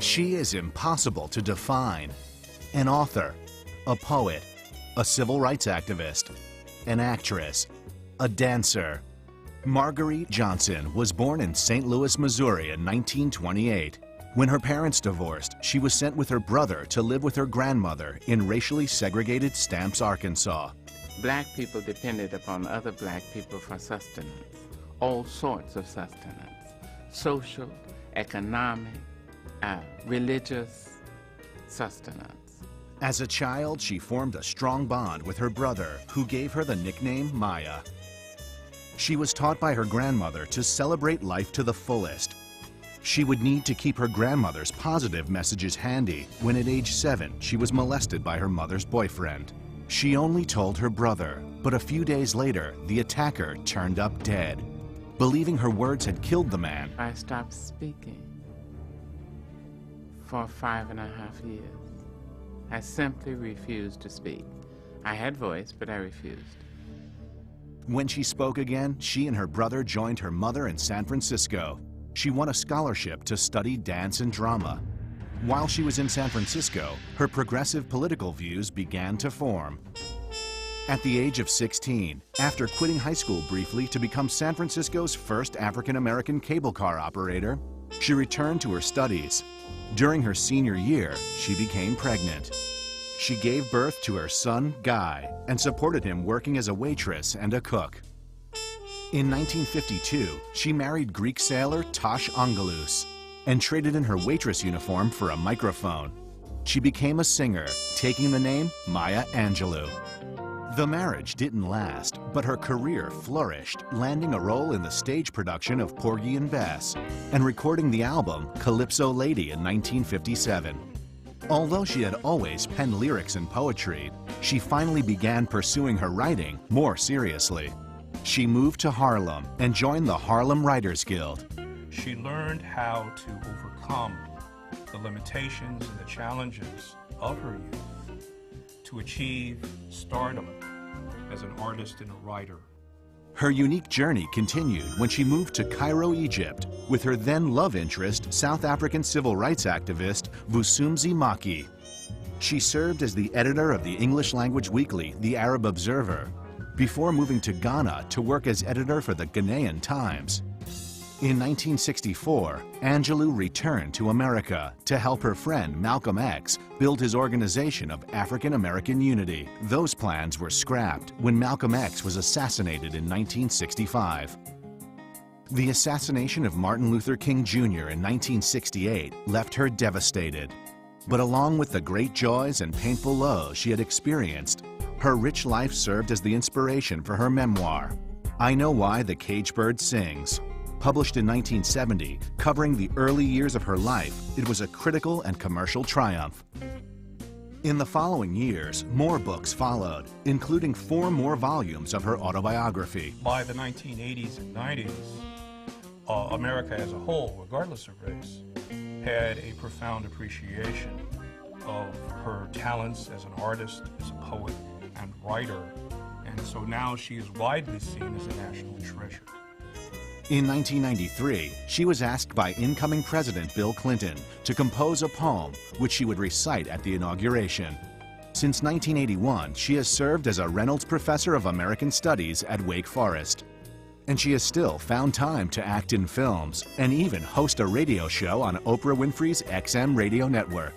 She is impossible to define. An author, a poet, a civil rights activist, an actress, a dancer. Marguerite Johnson was born in St. Louis, Missouri in 1928. When her parents divorced, she was sent with her brother to live with her grandmother in racially segregated Stamps, Arkansas. Black people depended upon other black people for sustenance, all sorts of sustenance, social, economic, religious sustenance. As a child, she formed a strong bond with her brother, who gave her the nickname Maya. She was taught by her grandmother to celebrate life to the fullest. She would need to keep her grandmother's positive messages handy when at age 7 she was molested by her mother's boyfriend. She only told her brother, but a few days later, the attacker turned up dead. Believing her words had killed the man, I stopped speaking for 5.5 years. I simply refused to speak. I had voice, but I refused. When she spoke again, she and her brother joined her mother in San Francisco. She won a scholarship to study dance and drama. While she was in San Francisco, her progressive political views began to form. At the age of 16, after quitting high school briefly to become San Francisco's first African-American cable car operator, she returned to her studies. During her senior year, she became pregnant. She gave birth to her son, Guy, and supported him working as a waitress and a cook. In 1952, she married Greek sailor Tosh Angelou and traded in her waitress uniform for a microphone. She became a singer, taking the name Maya-Angelou. The marriage didn't last, but her career flourished, landing a role in the stage production of Porgy and Bess and recording the album Calypso Lady in 1957. Although she had always penned lyrics and poetry, she finally began pursuing her writing more seriously. She moved to Harlem and joined the Harlem Writers Guild. She learned how to overcome the limitations and the challenges of her youth to achieve stardom as an artist and a writer. Her unique journey continued when she moved to Cairo, Egypt, with her then love interest, South African civil rights activist Vusumuzi Maki. She served as the editor of the English-language weekly, The Arab Observer, before moving to Ghana to work as editor for the Ghanaian Times. In 1964, Angelou returned to America to help her friend Malcolm X build his organization of African American Unity. Those plans were scrapped when Malcolm X was assassinated in 1965. The assassination of Martin Luther King Jr. in 1968 left her devastated. But along with the great joys and painful lows she had experienced, her rich life served as the inspiration for her memoir, I Know Why the Caged Bird Sings. Published in 1970, covering the early years of her life, it was a critical and commercial triumph. In the following years, more books followed, including 4 more volumes of her autobiography. By the 1980s and 90s, America as a whole, regardless of race, had a profound appreciation of her talents as an artist, as a poet, and writer, and so now she is widely seen as a national treasure. In 1993, she was asked by incoming President Bill Clinton to compose a poem which she would recite at the inauguration. Since 1981, she has served as a Reynolds Professor of American Studies at Wake Forest. And she has still found time to act in films and even host a radio show on Oprah Winfrey's XM radio network.